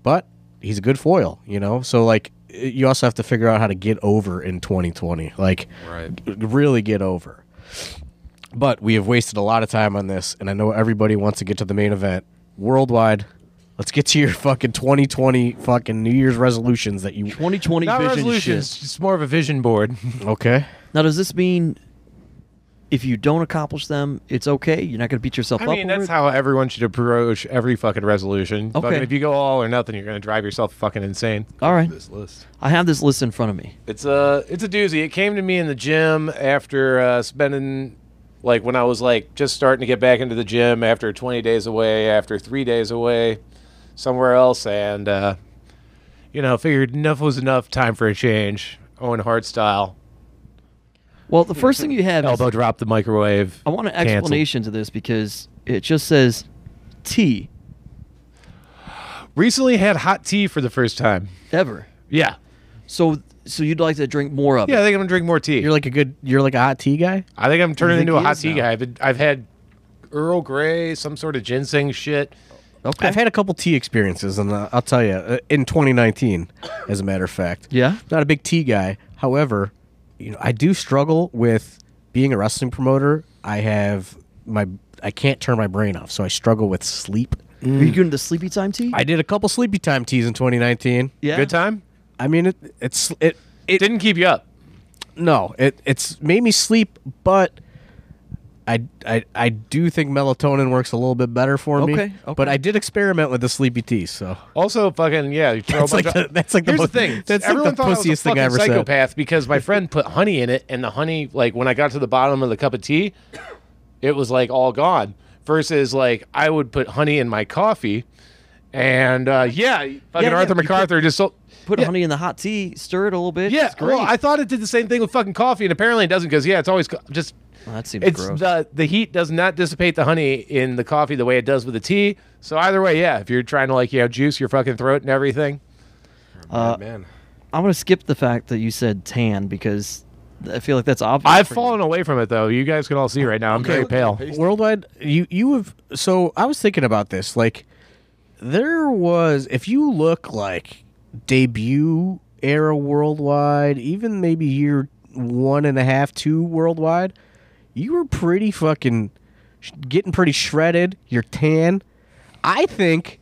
Speaker 3: but he's a good foil, So like, you also have to figure out how to get over in 2020, like really get over. But we have wasted a lot of time on this, and I know everybody wants to get to the main event. Worldwide, let's get to your fucking 2020 fucking New Year's resolutions that you...
Speaker 1: 2020
Speaker 2: Not
Speaker 1: vision
Speaker 2: resolutions,
Speaker 1: shit.
Speaker 2: it's more of a vision board.
Speaker 3: Okay.
Speaker 1: Now, does this mean if you don't accomplish them, it's okay? You're not going to beat yourself
Speaker 2: I
Speaker 1: up
Speaker 2: mean,
Speaker 1: over
Speaker 2: that's
Speaker 1: it?
Speaker 2: how everyone should approach every fucking resolution.
Speaker 1: Okay.
Speaker 2: Fucking if you go all or nothing, you're going to drive yourself fucking insane.
Speaker 1: All right.
Speaker 4: This list.
Speaker 1: I have this list in front of me.
Speaker 2: It's a doozy. It came to me in the gym after spending, like, when I was, like, just starting to get back into the gym after 20 days away, after 3 days away somewhere else, and, figured enough was enough, time for a change. Owen Hart style.
Speaker 1: Well, the first thing you have is...
Speaker 2: Elbow drop the microwave.
Speaker 1: I want an
Speaker 2: Canceled.
Speaker 1: explanation to this because it just says tea
Speaker 2: Recently had hot tea for the first time.
Speaker 1: ever.
Speaker 2: Yeah.
Speaker 1: So you'd like to drink more of
Speaker 2: Yeah, I
Speaker 1: it?
Speaker 2: think I'm going to drink more tea.
Speaker 3: You're like a hot tea guy?
Speaker 2: I think I'm turning
Speaker 1: think
Speaker 2: into a
Speaker 1: he
Speaker 2: hot
Speaker 1: is
Speaker 2: tea
Speaker 1: now?
Speaker 2: guy. I've had Earl Grey, some sort of ginseng shit.
Speaker 1: Okay.
Speaker 3: I've had a couple tea experiences, and I'll tell you, in 2019, as a matter of fact.
Speaker 1: Yeah?
Speaker 3: Not a big tea guy. However, I do struggle with being a wrestling promoter. I can't turn my brain off, so I struggle with sleep.
Speaker 1: Are you doing the sleepy time tea?
Speaker 3: I did a couple sleepy time teas in 2019.
Speaker 1: yeah.
Speaker 2: Good time?
Speaker 3: I mean, it
Speaker 2: Didn't keep you up.
Speaker 3: no, it's made me sleep, but I do think melatonin works a little bit better for me.
Speaker 1: Okay.
Speaker 3: But I did experiment with the sleepy tea, so
Speaker 2: Also, fucking, yeah. You throw
Speaker 3: That's
Speaker 2: a bunch
Speaker 3: like
Speaker 2: of-
Speaker 3: the- that's like the
Speaker 2: Here's
Speaker 3: most-
Speaker 2: the thing.
Speaker 3: that's like
Speaker 2: Everyone
Speaker 3: the
Speaker 2: thought I was a
Speaker 3: pussiest thing I
Speaker 2: fucking
Speaker 3: ever said.
Speaker 2: psychopath because my friend put honey in it, and the honey, like, when I got to the bottom of the cup of tea, it was, like, all gone. Versus, like, I would put honey in my coffee, and, fucking
Speaker 1: yeah,
Speaker 2: Arthur
Speaker 1: you
Speaker 2: MacArthur just...
Speaker 1: Put
Speaker 2: yeah.
Speaker 1: honey in the hot tea, stir it a little bit.
Speaker 2: Yeah,
Speaker 1: It's great.
Speaker 2: well, I thought it did the same thing with fucking coffee, and apparently it doesn't because, it's always just...
Speaker 1: Well, that seems
Speaker 2: It's
Speaker 1: gross.
Speaker 2: the heat does not dissipate the honey in the coffee the way it does with the tea. So either way, yeah, if you're trying to, like, juice your fucking throat and everything.
Speaker 4: Man.
Speaker 1: I'm going to skip the fact that you said tan because I feel like that's obvious.
Speaker 2: I've
Speaker 1: for you.
Speaker 2: fallen away from it, though. You guys can all see right now. I'm very pale.
Speaker 3: worldwide, you have. So I was thinking about this. Like, there was, if you look like debut era worldwide, even maybe year 1.5, 2 worldwide, you were pretty fucking getting pretty shredded. You're tan. I think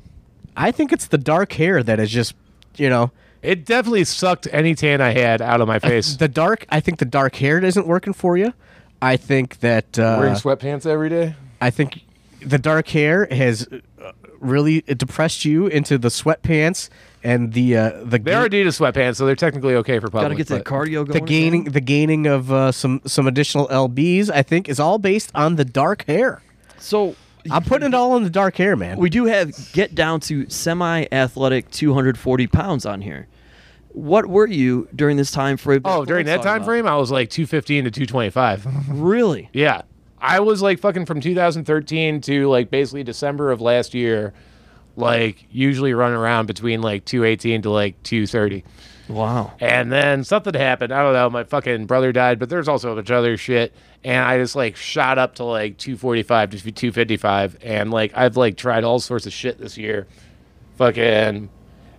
Speaker 3: it's the dark hair that is just,
Speaker 2: It definitely sucked any tan I had out of my face.
Speaker 3: I think the dark hair isn't working for you. I think that
Speaker 2: Wearing sweatpants every day.
Speaker 3: I think the dark hair has really depressed you into the sweatpants and the
Speaker 2: They're Adidas sweatpants, so they're technically okay for public.
Speaker 1: Got to get that
Speaker 2: but-
Speaker 1: cardio going.
Speaker 3: the gaining of some additional lbs. I think is all based on the dark hair.
Speaker 1: So
Speaker 3: I'm putting it all on the dark hair, man.
Speaker 1: we do have get down to semi-athletic 240 pounds on here. What were you during this time frame?
Speaker 2: Oh, during that time frame, I was like 215 to 225.
Speaker 1: Really?
Speaker 2: Yeah. I was like fucking from 2013 to like basically December of last year, like usually running around between like 218 to like 230.
Speaker 1: Wow.
Speaker 2: And then something happened. I don't know. My fucking brother died, but there's also a bunch of other shit. And I just like shot up to like 245 to 255. And like I've like tried all sorts of shit this year. Fucking.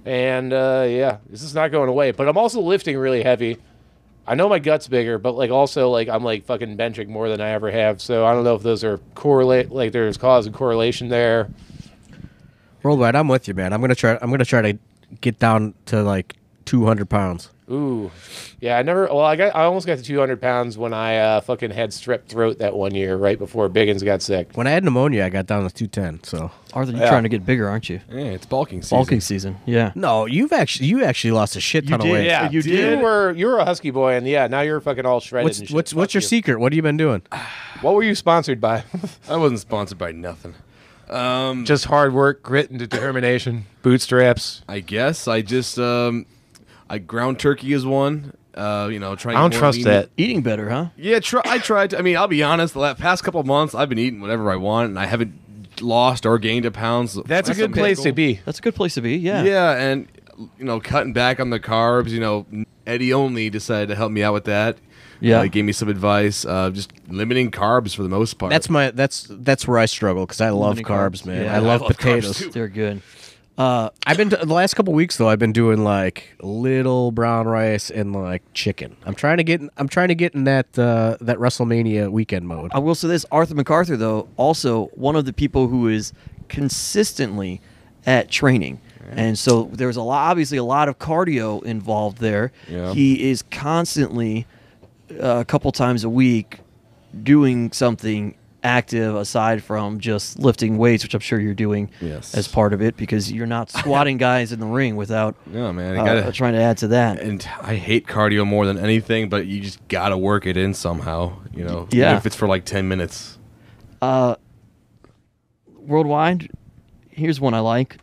Speaker 2: And yeah, this is not going away. But I'm also lifting really heavy. I know my gut's bigger, but like also like I'm like fucking benching more than I ever have. So I don't know if those are correlate. Like there's cause and correlation there.
Speaker 3: Worldwide, I'm with you, man. I'm gonna try to get down to like 200 pounds.
Speaker 2: Ooh, yeah. I almost got to 200 pounds when I fucking had strep throat that one year, right before Biggins got sick.
Speaker 3: When I had pneumonia, I got down to 210. So
Speaker 1: Arthur, you're
Speaker 2: Yeah.
Speaker 1: trying to get bigger, aren't you?
Speaker 4: Yeah, it's bulking season.
Speaker 1: Bulking season. Yeah.
Speaker 3: no, you actually lost a shit ton of
Speaker 1: did?
Speaker 3: weight.
Speaker 2: Yeah,
Speaker 1: You did?
Speaker 2: You were a husky boy, and yeah, now you're fucking all shredded. and shit.
Speaker 3: What's
Speaker 2: Fuck
Speaker 3: your
Speaker 2: you.
Speaker 3: secret? What have you been doing?
Speaker 2: What were you sponsored by?
Speaker 4: I wasn't sponsored by nothing.
Speaker 2: Just hard work, grit, and determination. Bootstraps.
Speaker 4: I guess I just I ground turkey is one. Trying.
Speaker 2: I don't trust that.
Speaker 1: Eating better, huh?
Speaker 4: Yeah, I tried. I mean, I'll be honest. The past couple of months, I've been eating whatever I want, and I haven't lost or gained a pounds.
Speaker 2: That's a good place to be.
Speaker 1: That's a good place to be. Yeah.
Speaker 4: Yeah, and cutting back on the carbs. Eddie only decided to help me out with that.
Speaker 1: Yeah.
Speaker 4: He gave me some advice. Just limiting carbs for the most part.
Speaker 3: That's where I struggle because I love
Speaker 1: Limiting
Speaker 3: carbs,
Speaker 1: carbs.
Speaker 3: man.
Speaker 1: Yeah,
Speaker 3: I love
Speaker 4: carbs,
Speaker 3: potatoes.
Speaker 4: too.
Speaker 1: They're good.
Speaker 3: I've been the last couple weeks though. I've been doing like little brown rice and like chicken. I'm trying to get in that WrestleMania weekend mode.
Speaker 1: I will say this: Arthur MacArthur, though, also one of the people who is consistently at training, and so there's obviously a lot of cardio involved there.
Speaker 4: Yeah.
Speaker 1: He is constantly, a couple times a week, doing something active aside from just lifting weights, which I'm sure you're doing
Speaker 4: Yes.
Speaker 1: as part of it, because you're not squatting guys in the ring without
Speaker 4: No, man. You gotta,
Speaker 1: trying to add to that.
Speaker 4: and I hate cardio more than anything, but you just gotta work it in somehow.
Speaker 1: Yeah.
Speaker 4: Even if it's for like 10 minutes.
Speaker 1: Worldwide, here's one I like.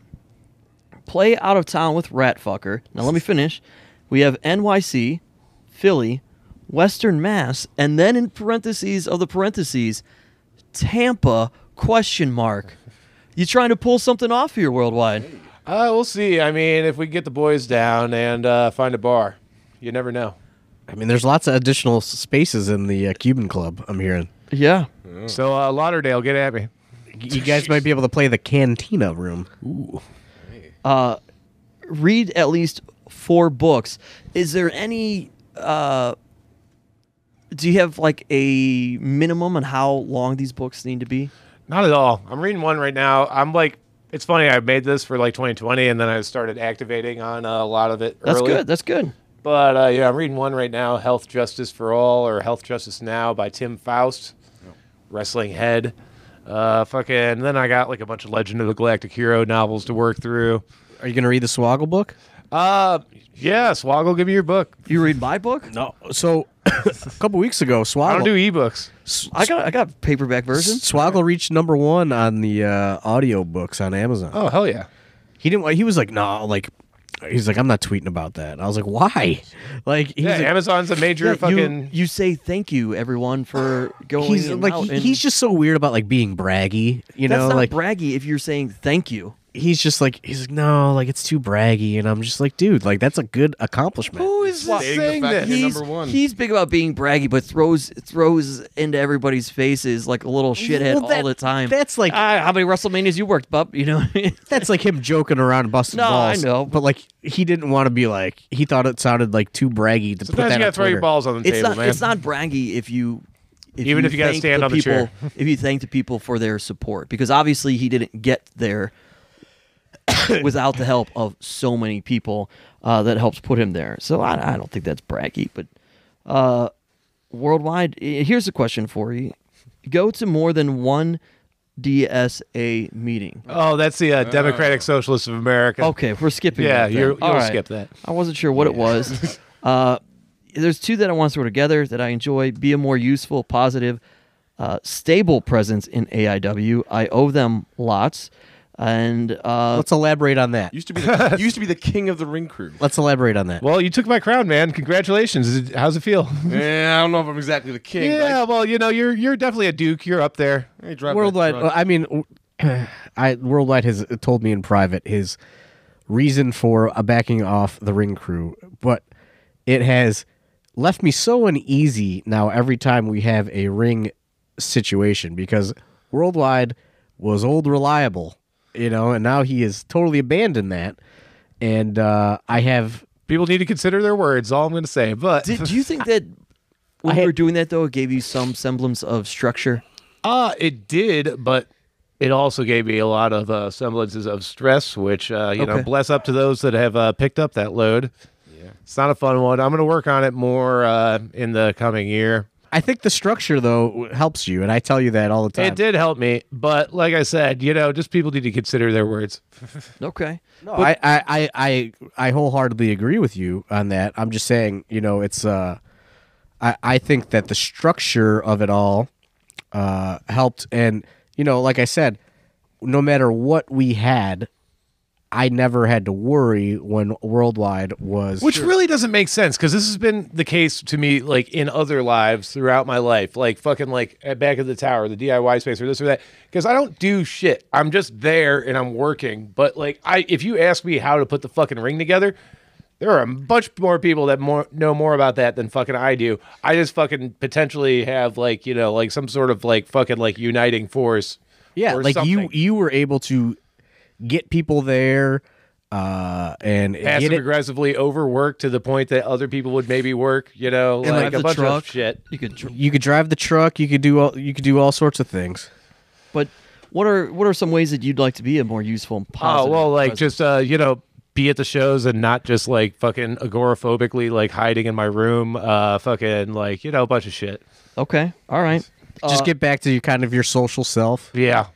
Speaker 1: Play out of town with Ratfucker. Now let me finish. We have NYC, Philly, Western Mass, and then in parentheses of the parentheses, Tampa, ? You trying to pull something off here, Worldwide?
Speaker 2: We'll see. I mean, if we can get the boys down and find a bar, you never know.
Speaker 3: I mean, there's lots of additional spaces in the Cuban Club. I'm hearing
Speaker 1: Yeah.
Speaker 2: So Lauderdale, get at me.
Speaker 3: you guys might be able to play the Cantina room.
Speaker 2: Ooh.
Speaker 1: Read at least 4 books. Is there any... do you have like a minimum on how long these books need to be?
Speaker 2: Not at all. I'm reading one right now. I'm like, it's funny. I made this for like 2020, and then I started activating on a lot of it
Speaker 1: That's
Speaker 2: early.
Speaker 1: good. That's good.
Speaker 2: But yeah, I'm reading one right now, Health Justice for All or Health Justice Now by Tim Faust, Wrestling Head. Then I got like a bunch of Legend of the Galactic Hero novels to work through.
Speaker 3: Are you going to read the Swoggle book?
Speaker 2: Yeah, Swoggle, give me your book.
Speaker 1: You read my book?
Speaker 3: No. So a couple weeks ago, Swoggle
Speaker 2: I don't do ebooks.
Speaker 1: I got a paperback version.
Speaker 3: Swoggle reached #1 on the audio books on Amazon.
Speaker 2: Oh, hell yeah.
Speaker 3: He didn't. He was like, no, like. He's like, I'm not tweeting about that. And I was like, why? Like, he's
Speaker 2: Yeah,
Speaker 3: like,
Speaker 2: Amazon's a major fucking...
Speaker 1: You say thank you, everyone, for going
Speaker 3: he's
Speaker 1: and
Speaker 3: like,
Speaker 1: out. And
Speaker 3: he's just so weird about like being braggy. You
Speaker 1: that's
Speaker 3: know,
Speaker 1: not
Speaker 3: like
Speaker 1: braggy if you're saying thank you.
Speaker 3: he's like, no, like it's too braggy. And I'm just like, dude, like that's a good accomplishment.
Speaker 2: Who is saying
Speaker 4: fact
Speaker 2: this?
Speaker 4: that you're number one.
Speaker 1: He's big about being braggy, but throws into everybody's faces like a little shithead
Speaker 3: Well,
Speaker 1: all the time.
Speaker 3: That's like
Speaker 1: How many WrestleManias you worked, bub? You know.
Speaker 3: that's like him joking around and busting
Speaker 1: No, I
Speaker 3: balls.
Speaker 1: know.
Speaker 3: But like he didn't want to be like he thought it sounded like too braggy to put
Speaker 2: Sometimes
Speaker 3: that
Speaker 2: you
Speaker 3: on
Speaker 2: gotta throw your
Speaker 3: Twitter.
Speaker 2: balls on the
Speaker 1: It's
Speaker 2: table,
Speaker 1: not.
Speaker 2: man.
Speaker 1: It's not braggy if you
Speaker 2: Even if you gotta
Speaker 1: thank
Speaker 2: stand on the
Speaker 1: people,
Speaker 2: chair.
Speaker 1: If you thank the people for their support, because obviously he didn't get there without the help of so many people that helped put him there. So I don't think that's braggy. But worldwide, here's a question for you: go to more than one DSA meeting.
Speaker 2: Oh, that's the Democratic Socialists of America.
Speaker 1: Okay, we're skipping.
Speaker 2: Yeah,
Speaker 1: that then.
Speaker 2: you'll
Speaker 1: All right.
Speaker 2: skip that.
Speaker 1: I wasn't sure what it was. There's 2 that I want to throw together that I enjoy. Be a more useful, positive, stable presence in AIW. I owe them lots. And
Speaker 3: Let's elaborate on that.
Speaker 4: Used to be the king of the ring crew.
Speaker 3: Let's elaborate on that.
Speaker 2: Well, you took my crown, man. Congratulations. How's it feel?
Speaker 4: Yeah, I don't know if I'm exactly the king.
Speaker 2: Yeah, well, you're definitely a duke. You're up there.
Speaker 4: but I dropped that
Speaker 3: Worldwide,
Speaker 4: truck.
Speaker 3: I mean, Worldwide has told me in private his reason for backing off the ring crew, but it has left me so uneasy now every time we have a ring situation because Worldwide was old reliable, and now he has totally abandoned that. And I have
Speaker 2: People need to consider their words. All I'm going to say. But
Speaker 1: do you think that when you were doing that, though, it gave you some semblance of structure?
Speaker 2: It did, but it also gave me a lot of semblances of stress, which
Speaker 1: Okay.
Speaker 2: bless up to those that have picked up that load. Yeah, it's not a fun one. I'm going to work on it more in the coming year.
Speaker 3: I think the structure though helps you, and I tell you that all the time.
Speaker 2: It did help me, but like I said, just people need to consider their words.
Speaker 1: Okay.
Speaker 3: No, I wholeheartedly agree with you on that. I'm just saying, it's I think that the structure of it all helped, and like I said, no matter what we had, I never had to worry when Worldwide was.
Speaker 2: Which really doesn't make sense, because this has been the case to me, like, in other lives throughout my life, like fucking like at Back of the Tower, the DIY space, or this or that, because I don't do shit. I'm just there and I'm working. But like, if you ask me how to put the fucking ring together, there are a bunch more people that know more about that than fucking I do. I just fucking potentially have like, you know, like some sort of like fucking like uniting force.
Speaker 3: Yeah,
Speaker 2: or
Speaker 3: like
Speaker 2: something.
Speaker 3: you were able to get people there and
Speaker 2: Passive
Speaker 3: get it.
Speaker 2: aggressively overwork to the point that other people would maybe work, you know,
Speaker 1: And
Speaker 2: like
Speaker 1: like
Speaker 2: a
Speaker 1: the
Speaker 2: bunch
Speaker 1: truck.
Speaker 2: of shit.
Speaker 1: You could,
Speaker 3: You could drive the truck. You could do all sorts of things.
Speaker 1: but what are some ways that you'd like to be a more useful and positive?
Speaker 2: Oh, well, like
Speaker 1: presence?
Speaker 2: just, you know, be at the shows and not just like fucking agoraphobically like hiding in my room, fucking like, you know, a bunch of shit.
Speaker 1: Okay, all right.
Speaker 3: Just get back to your social self.
Speaker 2: Yeah.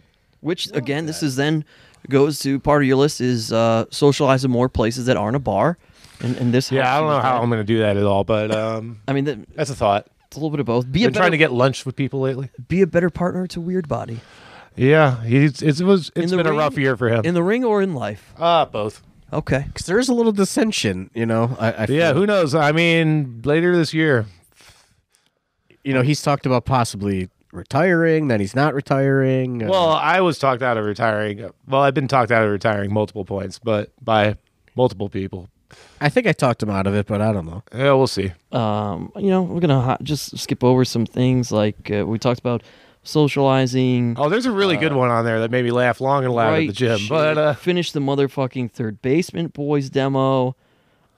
Speaker 1: Which again, this is then goes to part of your list is socialize in more places that aren't a bar, and this.
Speaker 2: Yeah,
Speaker 1: helps
Speaker 2: I don't
Speaker 1: you
Speaker 2: know
Speaker 1: with
Speaker 2: how
Speaker 1: that.
Speaker 2: I'm going to do that at all, but
Speaker 1: I mean,
Speaker 2: that's a thought.
Speaker 1: it's a little bit of both. Be
Speaker 2: Been trying to get lunch with people lately.
Speaker 1: be a better partner to Weird Body
Speaker 2: Yeah, it's
Speaker 1: the
Speaker 2: been a rough
Speaker 1: ring?
Speaker 2: year for him.
Speaker 1: in the ring or in life.
Speaker 2: Both.
Speaker 1: Okay,
Speaker 3: Because there is a little dissension, you know. I
Speaker 2: Yeah,
Speaker 3: feel.
Speaker 2: who knows? I mean, later this year.
Speaker 3: You know, he's talked about possibly retiring, then he's not retiring.
Speaker 2: Well, I was talked out of retiring. Well, I've been talked out of retiring multiple points, but by multiple people.
Speaker 3: I think I talked him out of it, but I don't know.
Speaker 2: Yeah, we'll see.
Speaker 1: you know, we're gonna just skip over some things like we talked about socializing.
Speaker 2: Oh, there's a really good one on there that made me laugh long and loud at the gym,
Speaker 1: shit,
Speaker 2: but
Speaker 1: finish the motherfucking Third Basement Boys demo.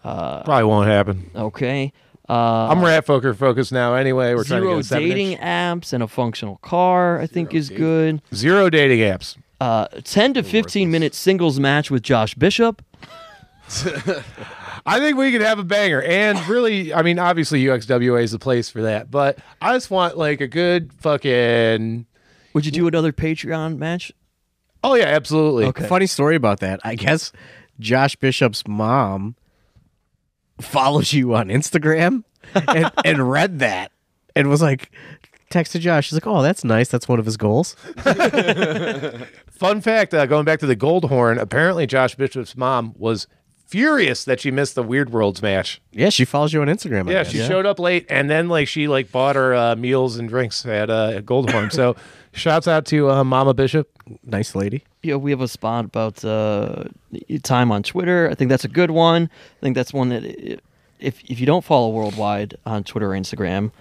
Speaker 2: probably won't happen.
Speaker 1: Okay.
Speaker 2: I'm rat focused now anyway. We're trying to
Speaker 1: Zero
Speaker 2: get a 7-inch.
Speaker 1: dating apps and a functional car, I think, is good.
Speaker 2: Zero dating apps.
Speaker 1: 10 to 15 minute singles match with Josh Bishop.
Speaker 2: I think we could have a banger. And really, I mean, obviously UXWA is the place for that, but I just want like a good fucking...
Speaker 1: Would you do another Patreon match?
Speaker 2: Oh, yeah, absolutely.
Speaker 1: Okay.
Speaker 3: Funny story about that. I guess Josh Bishop's mom follows you on Instagram and read that and was like, texted Josh. She's like, oh, that's nice. That's one of his goals.
Speaker 2: Fun fact, going back to the Gold Horn, apparently Josh Bishop's mom was furious that she missed the Weird Worlds match.
Speaker 3: Yeah, she follows you on Instagram. I
Speaker 2: Yeah,
Speaker 3: guess.
Speaker 2: she showed up late, and then like she like bought her meals and drinks at Gold Horn. So shouts out to Mama Bishop.
Speaker 3: Nice lady.
Speaker 1: Yeah, we have a spot about time on Twitter. I think that's a good one. I think that's one that if you don't follow Worldwide on Twitter or Instagram,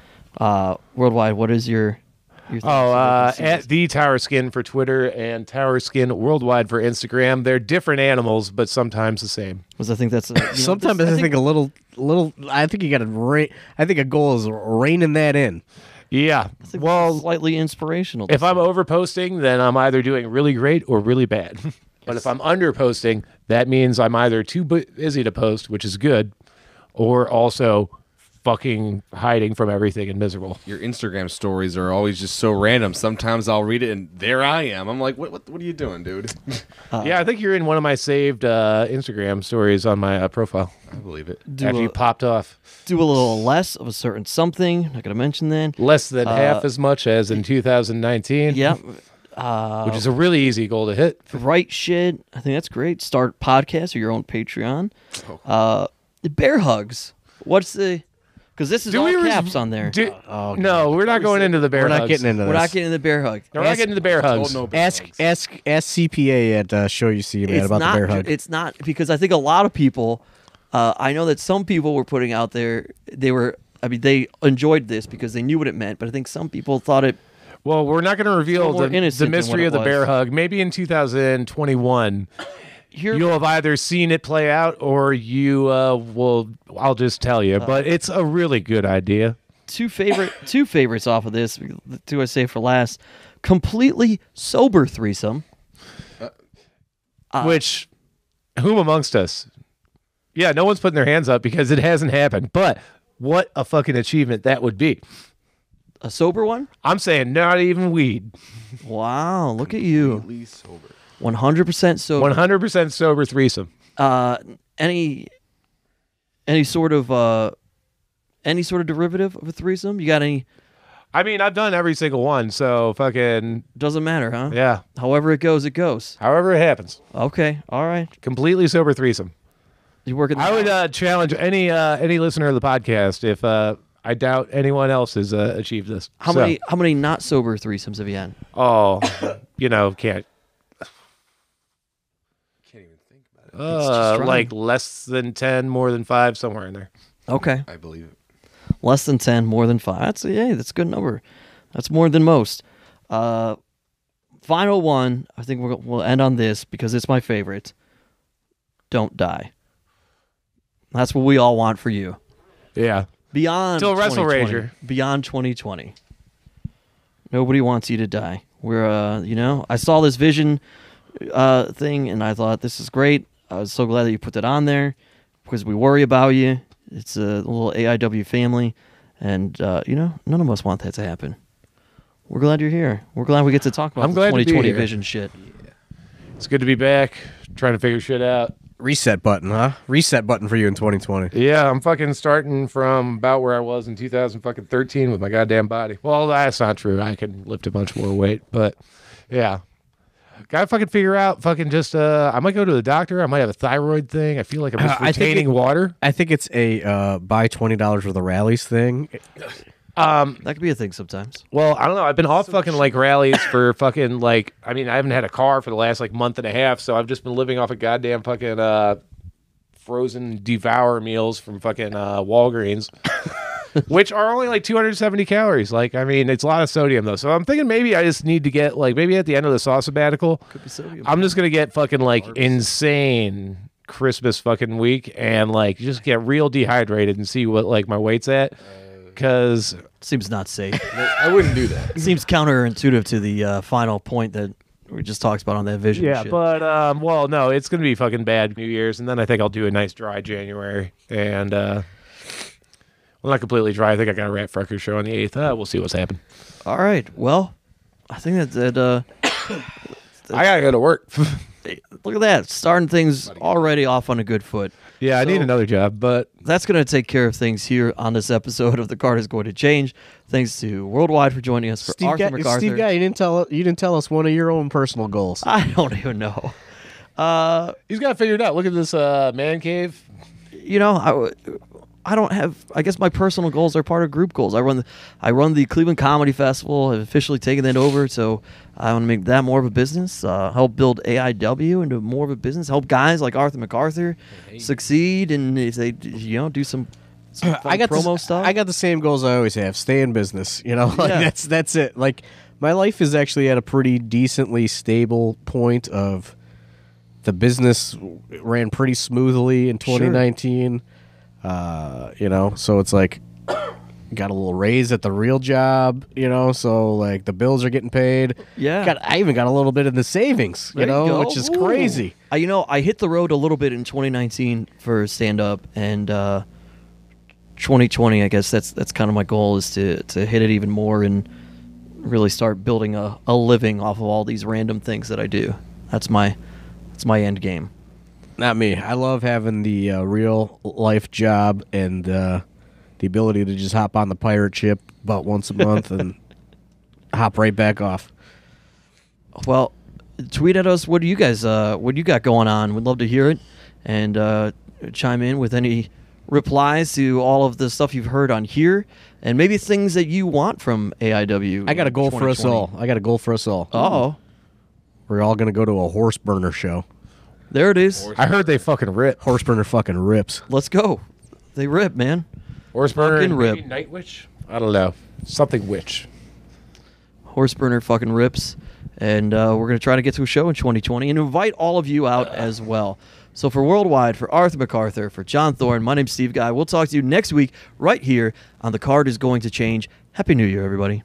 Speaker 1: Worldwide, what is your thoughts about this?
Speaker 2: At the Tower Skin for Twitter and Tower Skin Worldwide for Instagram. They're different animals, but sometimes the same.
Speaker 1: Because I think that's
Speaker 3: Sometimes I think a little. I think you got to rein. I think a goal is reining that in.
Speaker 2: Yeah.
Speaker 1: well, slightly inspirational.
Speaker 2: If I'm over posting, then I'm either doing really great or really bad. But if I'm under posting, that means I'm either too busy to post, which is good, or also fucking hiding from everything and miserable.
Speaker 4: Your Instagram stories are always just so random. Sometimes I'll read it and there I am. I'm like, what are you doing, dude?
Speaker 2: Yeah, I think you're in one of my saved Instagram stories on my profile.
Speaker 4: I believe it.
Speaker 2: After you popped off.
Speaker 1: do a little less of a certain something. Not going to mention that.
Speaker 2: Less than half as much as in 2019.
Speaker 1: Yeah.
Speaker 2: Which is a really easy goal to hit.
Speaker 1: Right shit. I think that's great. Start podcast or your own Patreon. The bear hugs. What's the? Because this is all caps on there.
Speaker 2: No, we're not going into the bear
Speaker 3: We're
Speaker 2: hugs.
Speaker 3: not getting into
Speaker 1: We're
Speaker 3: this.
Speaker 1: not getting the bear hug.
Speaker 2: No, we're not getting into the bear hugs.
Speaker 3: Ask CPA at Show You See Man about
Speaker 1: not,
Speaker 3: the bear hug.
Speaker 1: It's not because I think a lot of people. I know that some people were putting out there. They enjoyed this because they knew what it meant. But I think some people thought it.
Speaker 2: Well, we're not going to reveal
Speaker 1: more
Speaker 2: the
Speaker 1: innocent than
Speaker 2: mystery
Speaker 1: what
Speaker 2: of the
Speaker 1: it
Speaker 2: bear
Speaker 1: was.
Speaker 2: hug. Maybe in 2021, you'll have either seen it play out or you will. I'll just tell you. But it's a really good idea.
Speaker 1: Two favorites off of this. The two I say for last. Completely sober threesome.
Speaker 2: Which, whom amongst us? Yeah, no one's putting their hands up because it hasn't happened. But what a fucking achievement that would be.
Speaker 1: A sober one?
Speaker 2: I'm saying not even weed.
Speaker 1: Wow, look at you.
Speaker 4: Completely sober.
Speaker 1: 100% sober.
Speaker 2: 100% sober threesome.
Speaker 1: Any sort of derivative of a threesome? You got any?
Speaker 2: I mean, I've done every single one, so fucking
Speaker 1: Doesn't matter, huh?
Speaker 2: yeah.
Speaker 1: However it goes, it goes.
Speaker 2: However it happens.
Speaker 1: Okay, all right.
Speaker 2: Completely sober threesome.
Speaker 1: You working?
Speaker 2: I would challenge any listener of the podcast if I doubt anyone else has achieved this.
Speaker 1: How
Speaker 2: So,
Speaker 1: many not sober threesomes have you had?
Speaker 2: Oh, can't.
Speaker 4: Can't even think about it.
Speaker 1: just trying.
Speaker 2: Like less than 10, more than 5, somewhere in there.
Speaker 1: Okay,
Speaker 4: I believe it.
Speaker 1: less than 10, more than 5. That's a good number. That's more than most. Final one. I think we'll end on this because it's my favorite. Don't die. That's what we all want for you.
Speaker 2: Yeah.
Speaker 1: Beyond
Speaker 2: Till
Speaker 1: 2020.
Speaker 2: WrestleRager.
Speaker 1: Beyond 2020. Nobody wants you to die. We're I saw this vision thing and I thought this is great. I was so glad that you put that on there because we worry about you. It's a little AIW family and none of us want that to happen. We're glad you're here. We're glad we get to talk about
Speaker 2: I'm
Speaker 1: the
Speaker 2: glad to be
Speaker 1: 2020
Speaker 2: here.
Speaker 1: vision shit.
Speaker 2: It's good to be back, trying to figure shit out.
Speaker 3: Reset button, huh? Reset button for you in 2020.
Speaker 2: Yeah, I'm fucking starting from about where I was in 2013 with my goddamn body. Well, that's not true. I can lift a bunch more weight, but yeah. Gotta fucking figure out fucking just, I might go to the doctor. I might have a thyroid thing. I feel like I'm just
Speaker 3: I think
Speaker 2: retaining water.
Speaker 3: I think it's a buy $20 worth of rallies thing.
Speaker 1: That could be a thing sometimes.
Speaker 2: Well, I don't know. I've been off fucking like rallies for fucking like, I mean, I haven't had a car for the last like month and a half, so I've just been living off of goddamn fucking frozen devour meals from fucking Walgreens, which are only like 270 calories. Like, I mean, it's a lot of sodium though. So I'm thinking maybe I just need to get like, maybe at the end of the sauce sabbatical,
Speaker 1: Could be sodium.
Speaker 2: I'm just going to get fucking like insane Christmas fucking week and like just get real dehydrated and see what like my weight's at. Because
Speaker 1: Seems not safe.
Speaker 4: I wouldn't do that.
Speaker 1: Seems counterintuitive to the final point that we just talked about on that vision.
Speaker 2: yeah,
Speaker 1: shit.
Speaker 2: but well, no, it's gonna be fucking bad New Year's, and then I think I'll do a nice dry January, and well, not completely dry. I think I got a Rat Frecker show on the 8th. We'll see what's happening.
Speaker 1: All right. Well, I think that
Speaker 2: I gotta go to work.
Speaker 1: look at that, starting things already off on a good foot.
Speaker 2: Yeah, I need
Speaker 1: So-
Speaker 2: another job, but
Speaker 1: That's going to take care of things here on this episode of The Card is Going to Change. Thanks to Worldwide for joining us. For Arthur MacArthur.
Speaker 3: Steve Guy, you didn't tell us one of your own personal goals.
Speaker 1: I don't even know.
Speaker 2: he's got to figure it out. Look at this man cave.
Speaker 1: I don't have. I guess my personal goals are part of group goals. I run the Cleveland Comedy Festival. I've officially taken that over, so I want to make that more of a business. Help build AIW into more of a business. Help guys like Arthur MacArthur succeed, and if they do some fun promo stuff.
Speaker 3: I got the same goals I always have. Stay in business. Like
Speaker 1: Yeah.
Speaker 3: that's it. Like my life is actually at a pretty decently stable point of the business ran pretty smoothly in 2019. So it's like got a little raise at the real job, so like the bills are getting paid.
Speaker 1: Yeah.
Speaker 3: I even got a little bit in the savings,
Speaker 1: There you go.
Speaker 3: which is
Speaker 1: Ooh.
Speaker 3: crazy.
Speaker 1: I hit the road a little bit in 2019 for stand up, and 2020, I guess that's kind of my goal is to hit it even more and really start building a living off of all these random things that I do. That's my end game.
Speaker 3: Not me. I love having the real life job and the ability to just hop on the pirate ship about once a month and hop right back off.
Speaker 1: Well, tweet at us. What do you guys? What do you got going on? We'd love to hear it, and chime in with any replies to all of the stuff you've heard on here, and maybe things that you want from AIW.
Speaker 3: I got a goal for us all.
Speaker 1: Oh,
Speaker 3: We're all going to go to a horse burner show.
Speaker 1: there it is.
Speaker 2: I heard they fucking rip.
Speaker 3: Horse burner fucking rips.
Speaker 1: Let's go. They rip, man.
Speaker 2: Horse burner
Speaker 1: Fucking
Speaker 2: and
Speaker 1: rip.
Speaker 2: maybe Night Witch? I don't know. Something witch.
Speaker 1: Horse burner fucking rips, and we're gonna try to get to a show in 2020 and invite all of you out as well. So for Worldwide, for Arthur MacArthur, for John Thorne, my name's Steve Guy. We'll talk to you next week right here on The Card is Going to Change. Happy New Year, everybody.